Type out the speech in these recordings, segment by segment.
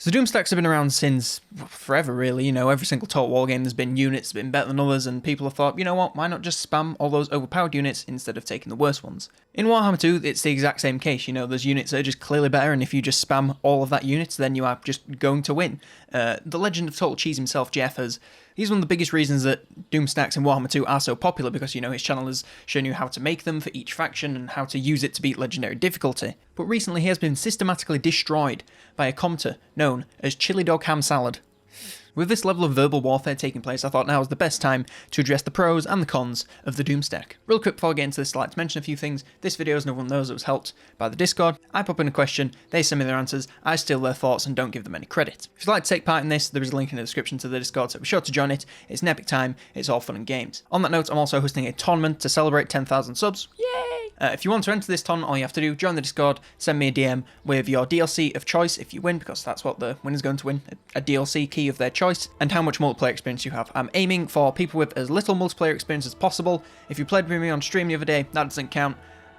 So Doomstacks have been around since forever, really. You know, every single Total War game there's been units that have been better than others, and people have thought, you know what, why not just spam all those overpowered units instead of taking the worst ones? In Warhammer 2, it's the exact same case. You know, there's units that are just clearly better, and if you just spam all of that units, then you are just going to win. The Legend of Total Cheese himself, Jeff, he's one of the biggest reasons that Doomstacks in Warhammer 2 are so popular, because, you know, his channel has shown you how to make them for each faction and how to use it to beat legendary difficulty. But recently he has been systematically destroyed by a commenter known as Chili Dog Ham Salad. With this level of verbal warfare taking place, I thought now was the best time to address the pros and the cons of the Doomstack. Real quick before I get into this, I'd like to mention a few things. This video is another one of those that was helped by the Discord. I pop in a question, they send me their answers, I steal their thoughts and don't give them any credit. If you'd like to take part in this, there is a link in the description to the Discord, so be sure to join it. It's an epic time, it's all fun and games. On that note, I'm also hosting a tournament to celebrate 10,000 subs. Yay! If you want to enter this ton, all you have to do, join the Discord, send me a DM with your DLC of choice if you win, because that's what the winner's going to win, a DLC key of their choice, and how much multiplayer experience you have. I'm aiming for people with as little multiplayer experience as possible. If you played with me on stream the other day, that doesn't count.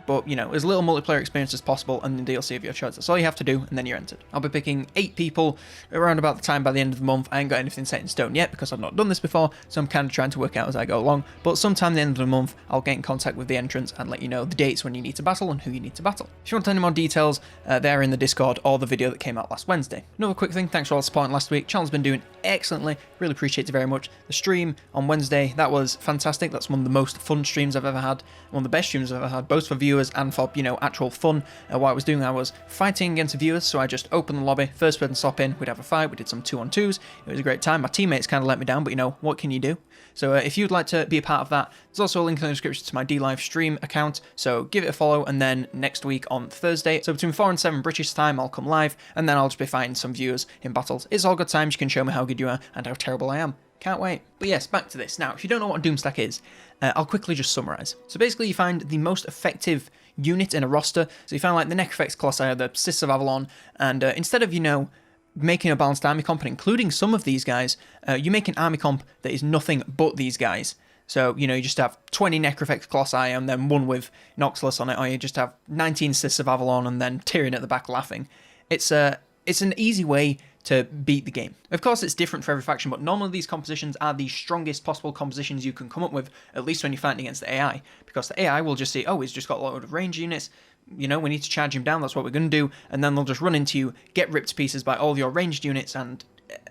But, you know, as little multiplayer experience as possible and the DLC of your choice. That's all you have to do, and then you're entered. I'll be picking 8 people around about the time by the end of the month. I ain't got anything set in stone yet because I've not done this before, so I'm kind of trying to work out as I go along. But sometime at the end of the month, I'll get in contact with the entrants and let you know the dates when you need to battle and who you need to battle. If you want any more details, they're in the Discord or the video that came out last Wednesday. Another quick thing, thanks for all the support last week. Channel's been doing excellently, really appreciate it very much. The stream on Wednesday, that was fantastic. That's one of the most fun streams I've ever had, one of the best streams I've ever had, both for viewers and for, you know, actual fun. What I was doing, I was fighting against viewers, so I just opened the lobby, first person stop in, we'd have a fight, we did some 2-on-2s, it was a great time. My teammates kind of let me down, but you know, what can you do? So if you'd like to be a part of that, there's also a link in the description to my DLive stream account, so give it a follow, and then next week on Thursday, so between 4 and 7 British time, I'll come live, and then I'll just be fighting some viewers in battles. It's all good times, you can show me how good you are, and how terrible I am. Can't wait. But yes, back to this. Now, if you don't know what a Doomstack is, I'll quickly just summarise. So basically you find the most effective unit in a roster, so you find like the Necrofex Colossi or the Sisters of Avalon, and instead of, you know, making a balanced army comp and including some of these guys, you make an army comp that is nothing but these guys. So, you know, you just have 20 Necrofex Colossi and then one with Noxless on it, or you just have 19 Sisters of Avalon and then Tyrion at the back laughing. It's an easy way to beat the game. Of course, it's different for every faction, but normally these compositions are the strongest possible compositions you can come up with, at least when you're fighting against the AI, because the AI will just say, oh, he's just got a lot of range units, you know, we need to charge him down, that's what we're going to do, and then they'll just run into you, get ripped to pieces by all your ranged units, and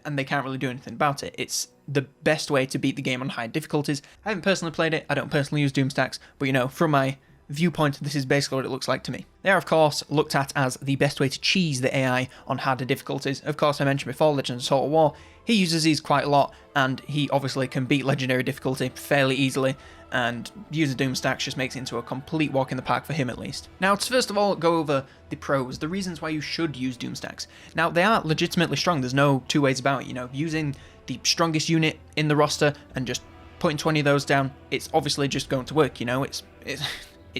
they can't really do anything about it. It's the best way to beat the game on high difficulties. I haven't personally played it, I don't personally use Doomstacks, but you know, from my viewpoint, this is basically what it looks like to me. They are, of course, looked at as the best way to cheese the AI on harder difficulties. Of course, I mentioned before, Legends of Total War, he uses these quite a lot, and he obviously can beat legendary difficulty fairly easily, and using Doomstacks just makes it into a complete walk in the park for him at least. Now, to first of all go over the pros, the reasons why you should use Doomstacks. Now, they are legitimately strong, there's no two ways about it, you know, using the strongest unit in the roster and just putting 20 of those down, it's obviously just going to work, you know, it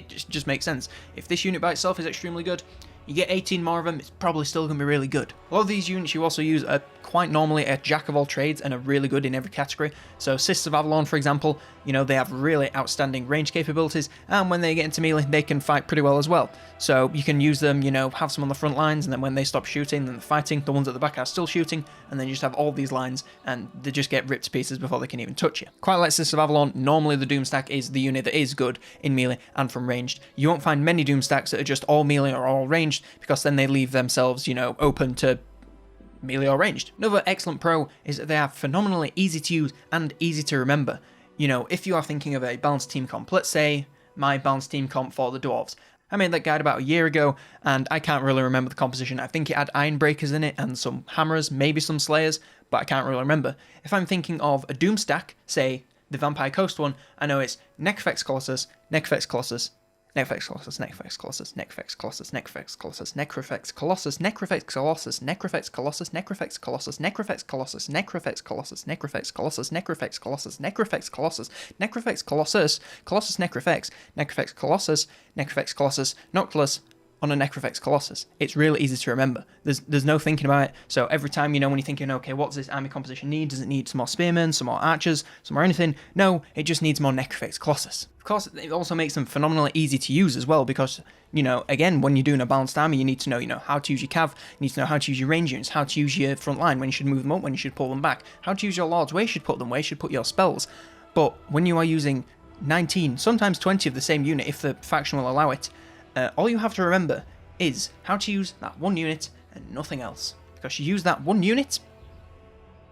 just makes sense. If this unit by itself is extremely good, you get 18 more of them, it's probably still going to be really good. A lot of these units you also use are quite normally a jack of all trades and are really good in every category. So Sisters of Avalon, for example, you know, they have really outstanding range capabilities, and when they get into melee, they can fight pretty well as well. So you can use them, you know, have some on the front lines, and then when they stop shooting, then they're fighting, the ones at the back are still shooting, and then you just have all these lines, and they just get ripped to pieces before they can even touch you. Quite like Sisters of Avalon, normally the Doomstack is the unit that is good in melee and from ranged. You won't find many Doomstacks that are just all melee or all ranged, because then they leave themselves, you know, open to melee or ranged. Another excellent pro is that they are phenomenally easy to use and easy to remember. You know, if you are thinking of a balanced team comp, let's say my balanced team comp for the Dwarves. I made that guide about a year ago, and I can't really remember the composition. I think it had Ironbreakers in it and some Hammers, maybe some Slayers, but I can't really remember. If I'm thinking of a Doomstack, say the Vampire Coast one, I know it's Necrofex Colossus, Necrofex Colossus, Necrofex Colossus, Necrofex Colossus, Necrofex Colossus, Necrofex Colossus, Necrofex Colossus, Necrofex Colossus, Necrofex Colossus, Necrofex Colossus, Necrofex Colossus, Necrofex Colossus, Necrofex Colossus, Necrofex Colossus, Necrofex Colossus, Necrofex Colossus, Colossus Necrofex, Necrofex Colossus, Necrofex Colossus, Noctilus, on a Necrofex Colossus. It's really easy to remember. There's no thinking about it. So every time, when you're thinking, okay, what's this army composition need? Does it need some more spearmen, some more archers, some more anything? No, it just needs more Necrofex Colossus. Of course, it also makes them phenomenally easy to use as well because, again, when you're doing a balanced army, you need to know, how to use your cav, you need to know how to use your range units, how to use your front line, when you should move them up, when you should pull them back, how to use your lords, where you should put them, where you should put your spells. But when you are using 19, sometimes 20 of the same unit, if the faction will allow it, all you have to remember is how to use that one unit and nothing else. Because you use that one unit,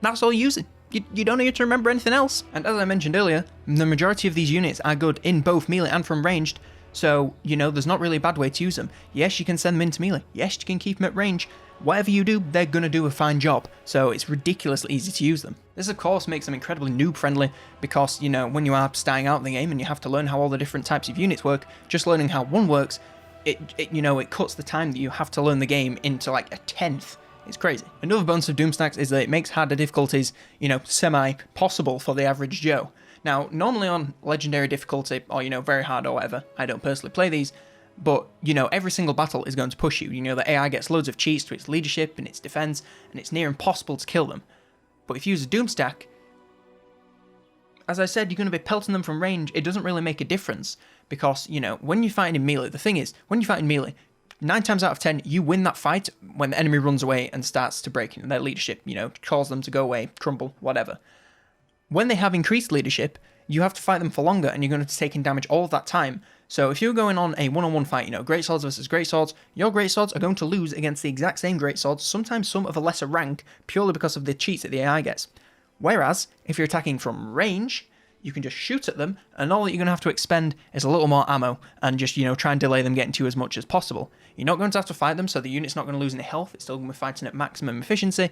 that's all you're using. You don't need to remember anything else. And as I mentioned earlier, the majority of these units are good in both melee and from ranged, so, there's not really a bad way to use them. Yes, you can send them into melee. Yes, you can keep them at range. Whatever you do, they're going to do a fine job, so it's ridiculously easy to use them. This, of course, makes them incredibly noob-friendly because, when you are starting out the game and you have to learn how all the different types of units work, just learning how one works, it cuts the time that you have to learn the game into like a tenth. It's crazy. Another bonus of Doomstacks is that it makes harder difficulties, semi-possible for the average Joe. Now, normally on Legendary difficulty, or, very hard or whatever, I don't personally play these, but, every single battle is going to push you. The AI gets loads of cheats to its leadership and its defense, and it's near impossible to kill them. But if you use a Doomstack, as I said, you're going to be pelting them from range. It doesn't really make a difference, because, when you're fighting in melee, the thing is, when you fight in melee, 9 times out of 10, you win that fight when the enemy runs away and starts to break their leadership, calls them to go away, crumble, whatever. When they have increased leadership, you have to fight them for longer, and you're going to be taking damage all of that time. So if you're going on a one-on-one fight, great swords versus great swords, your great swords are going to lose against the exact same great swords, sometimes some of a lesser rank, purely because of the cheats that the AI gets. Whereas, if you're attacking from range, you can just shoot at them, and all that you're going to have to expend is a little more ammo, and just, try and delay them getting to you as much as possible. You're not going to have to fight them, so the unit's not going to lose any health, it's still going to be fighting at maximum efficiency.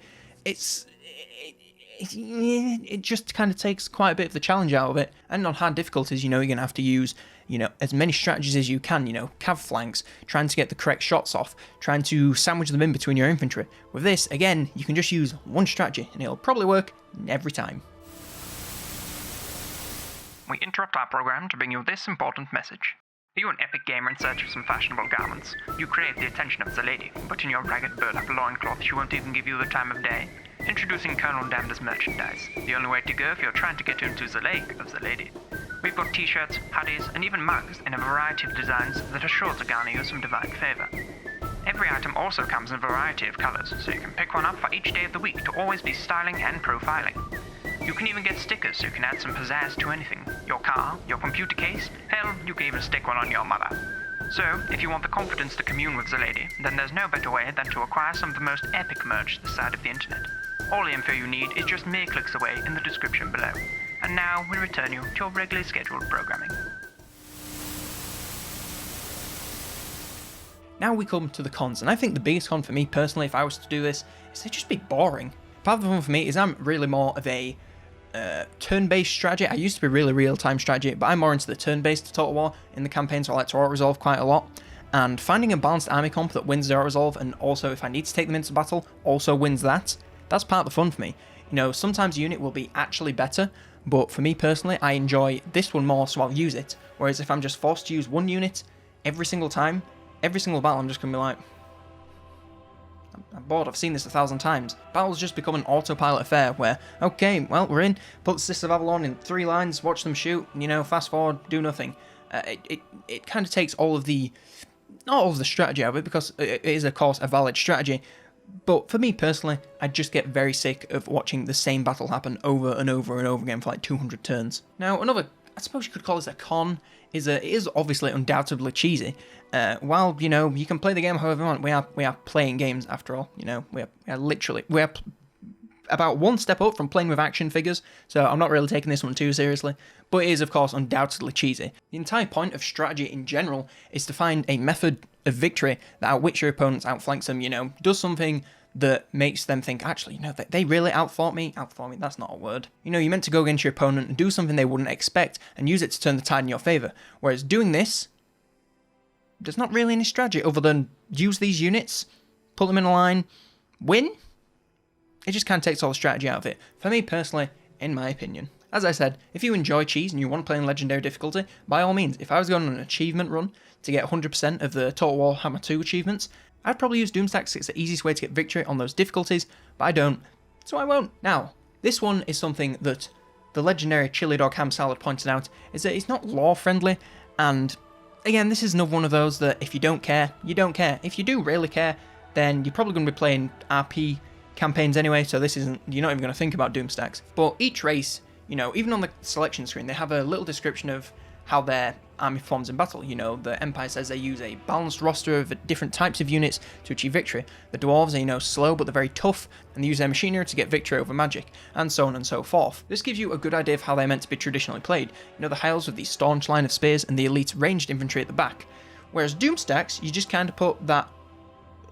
It just kind of takes quite a bit of the challenge out of it. And on hard difficulties, you're going to have to use, as many strategies as you can, cav flanks, trying to get the correct shots off, trying to sandwich them in between your infantry. With this, again, you can just use one strategy, and it'll probably work every time. We interrupt our program to bring you this important message. Are you an epic gamer in search of some fashionable garments? You crave the attention of the lady, but in your ragged burlap loincloth she won't even give you the time of day? Introducing COLONELDAMNEDERS merchandise, the only way to go if you're trying to get into the lake of the lady. We've got t-shirts, hoodies, and even mugs in a variety of designs that are sure to garner you some divine favour. Every item also comes in a variety of colours, so you can pick one up for each day of the week to always be styling and profiling. You can even get stickers so you can add some pizzazz to anything. Your car, your computer case, hell, you can even stick one on your mother. So, if you want the confidence to commune with the lady, then there's no better way than to acquire some of the most epic merch this side of the internet. All the info you need is just mere clicks away in the description below. And now we return you to your regularly scheduled programming. Now we come to the cons, and I think the biggest con for me personally, if I was to do this, is they'd just be boring. Part of the fun for me is I'm really more of a turn-based strategy. I used to be really real-time strategy, but I'm more into the turn-based Total War in the campaign, so I like to auto-resolve quite a lot. And finding a balanced army comp that wins the auto-resolve, and also if I need to take them into battle, also wins that, that's part of the fun for me. Sometimes a unit will be actually better, but for me personally, I enjoy this one more, so I'll use it. Whereas if I'm just forced to use one unit every single time, every single battle, I'm just going to be like, I'm bored, I've seen this 1,000 times. Battles just become an autopilot affair where, okay, well, we're in, put the Sisters of Avalon in 3 lines, watch them shoot, fast forward, do nothing. It kind of takes all of the, not all of the strategy out of it, because it is, of course, a valid strategy, but for me personally, I just get very sick of watching the same battle happen over and over and over again for like 200 turns. Now, another, I suppose you could call this a con, is it is obviously undoubtedly cheesy. While, you can play the game however you want, we are playing games after all, we are about one step up from playing with action figures, so I'm not really taking this one too seriously, but it is of course undoubtedly cheesy. The entire point of strategy in general is to find a method of victory that outwits your opponents, outflanks them, does something that makes them think, actually, they really outfought me, that's not a word. You're meant to go against your opponent and do something they wouldn't expect and use it to turn the tide in your favour, whereas doing this, there's not really any strategy other than use these units, put them in a line, win. It just kind of takes all the strategy out of it. For me personally, in my opinion. As I said, if you enjoy cheese and you want to play in legendary difficulty, by all means, if I was going on an achievement run to get 100% of the Total Warhammer 2 achievements, I'd probably use Doomstacks. It's the easiest way to get victory on those difficulties, but I don't, so I won't. Now, this one is something that the legendary Chili Dog Ham Salad pointed out, is that it's not lore friendly, and again, this is another one of those that if you don't care, you don't care. If you do really care, then you're probably going to be playing RP campaigns anyway, so this isn't, you're not even going to think about Doomstacks. But each race, you know, even on the selection screen, they have a little description of how their army performs in battle. You know, the Empire says they use a balanced roster of different types of units to achieve victory. The Dwarves are, you know, slow, but they're very tough, and they use their machinery to get victory over magic, and so on and so forth. This gives you a good idea of how they're meant to be traditionally played. You know, the Hiles with the staunch line of spears and the elite ranged infantry at the back. Whereas Doomstacks, you just kind of put that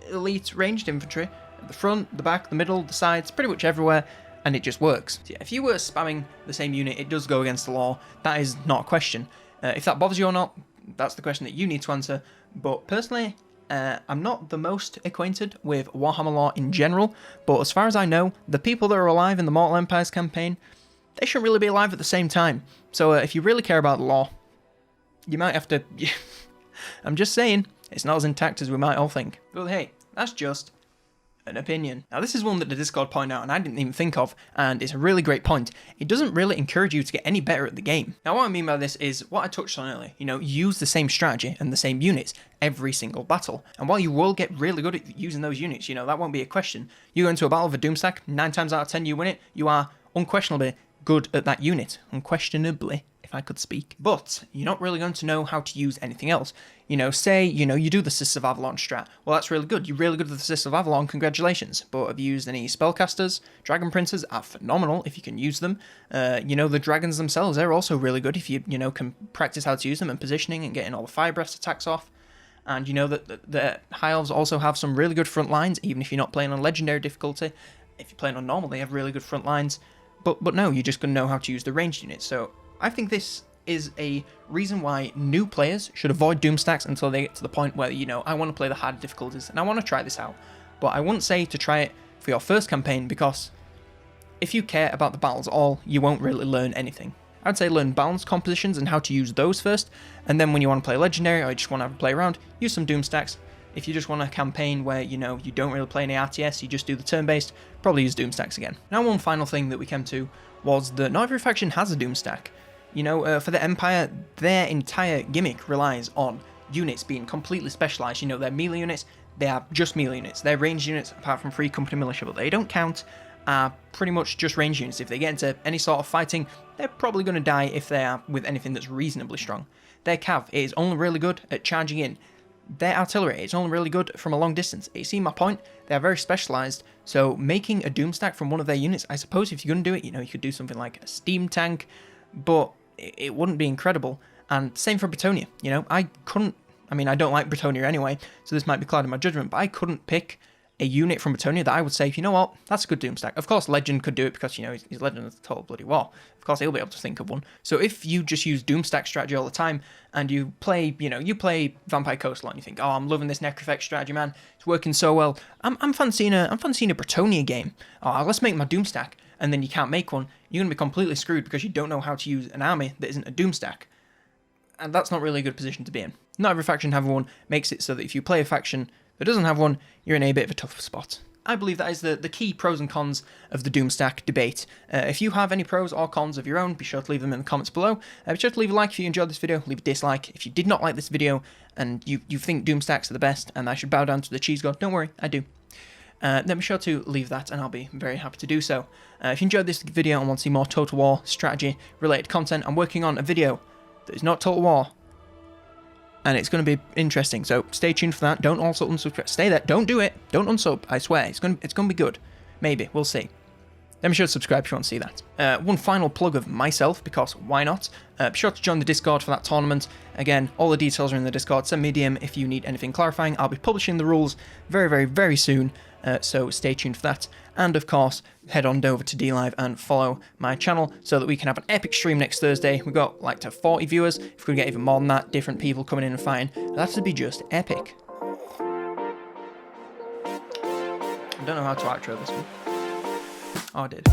elite ranged infantry at the front, the back, the middle, the sides, pretty much everywhere, and it just works. So yeah, if you were spamming the same unit, it does go against the law. That is not a question. If that bothers you or not, that's the question that you need to answer. But personally, I'm not the most acquainted with Warhammer lore in general, but as far as I know, the people that are alive in the Mortal Empires campaign, they shouldn't really be alive at the same time. So if you really care about the lore, you might have to... I'm just saying, it's not as intact as we might all think. But hey, that's just an opinion. Now this is one that the Discord pointed out and I didn't even think of, and it's a really great point. It doesn't really encourage you to get any better at the game. Now what I mean by this is what I touched on earlier. You know, use the same strategy and the same units every single battle. And while you will get really good at using those units, you know, that won't be a question. You go into a battle with a Doomstack, 9 times out of 10 you win it, you are unquestionably good at that unit. Unquestionably, if I could speak. But you're not really going to know how to use anything else. You know, say, you know, you do the Sisters of Avalon strat. Well, that's really good. You're really good at the Sisters of Avalon, congratulations. But have you used any spellcasters? Dragon Princes are phenomenal if you can use them. You know, the dragons themselves, they're also really good if you know, can practice how to use them and positioning and getting all the fire breath attacks off. And you know that the High Elves also have some really good front lines, even if you're not playing on legendary difficulty. If you're playing on normal, they have really good front lines. But no, you're just going to know how to use the ranged units. So I think this is a reason why new players should avoid Doomstacks until they get to the point where, you know, I want to play the hard difficulties and I want to try this out. But I wouldn't say to try it for your first campaign, because if you care about the battles at all, you won't really learn anything. I'd say learn balanced compositions and how to use those first, and then when you want to play legendary or you just want to have a play around, use some Doomstacks. If you just want a campaign where, you know, you don't really play any RTS, you just do the turn-based, probably use Doomstacks again. Now one final thing that we came to was that not every faction has a Doomstack. You know, for the Empire, their entire gimmick relies on units being completely specialised. You know, their melee units, they are just melee units. Their ranged units, apart from Free Company Militia, but they don't count, are pretty much just ranged units. If they get into any sort of fighting, they're probably going to die if they are with anything that's reasonably strong. Their Cav is only really good at charging in. Their artillery is only really good from a long distance. You see my point? They are very specialised, so making a Doomstack from one of their units, I suppose if you're going to do it, you know, you could do something like a steam tank, but it wouldn't be incredible. And same for Bretonia, you know, I don't like Bretonia anyway, so this might be clouding my judgment, but I couldn't pick a unit from Bretonia that I would say, you know what, that's a good Doomstack. Of course, Legend could do it because, you know, he's Legend of the Total Bloody War. Of course, he'll be able to think of one. So if you just use Doomstack strategy all the time, and you play, you know, you play Vampire Coastline, you think, oh, I'm loving this Necrophect strategy, man, it's working so well. I'm fancying a Bretonia game. Oh, let's make my Doomstack. And then you can't make one, you're going to be completely screwed because you don't know how to use an army that isn't a Doomstack. And that's not really a good position to be in. Not every faction have one, makes it so that if you play a faction that doesn't have one, you're in a bit of a tough spot. I believe that is the key pros and cons of the Doomstack debate. If you have any pros or cons of your own, be sure to leave them in the comments below. Be sure to leave a like if you enjoyed this video, leave a dislike if you did not like this video, and you think Doomstacks are the best, and I should bow down to the cheese god. Don't worry, I do. Then be sure to leave that and I'll be very happy to do so. If you enjoyed this video and want to see more Total War strategy related content, I'm working on a video that is not Total War, and it's going to be interesting, so stay tuned for that. Don't also unsubscribe. Stay there. Don't do it. Don't unsub. I swear. It's going to be good. Maybe. We'll see. Then be sure to subscribe if you want to see that. One final plug of myself, because why not? Be sure to join the Discord for that tournament. Again, all the details are in the Discord. Send me a DM if you need anything clarifying. I'll be publishing the rules very, very, very soon. So stay tuned for that. And of course, head on over to DLive and follow my channel so that we can have an epic stream next Thursday. We've got like to 40 viewers. If we get even more than that, different people coming in and fighting, that would be just epic. I don't know how to outro this one. Oh, I did.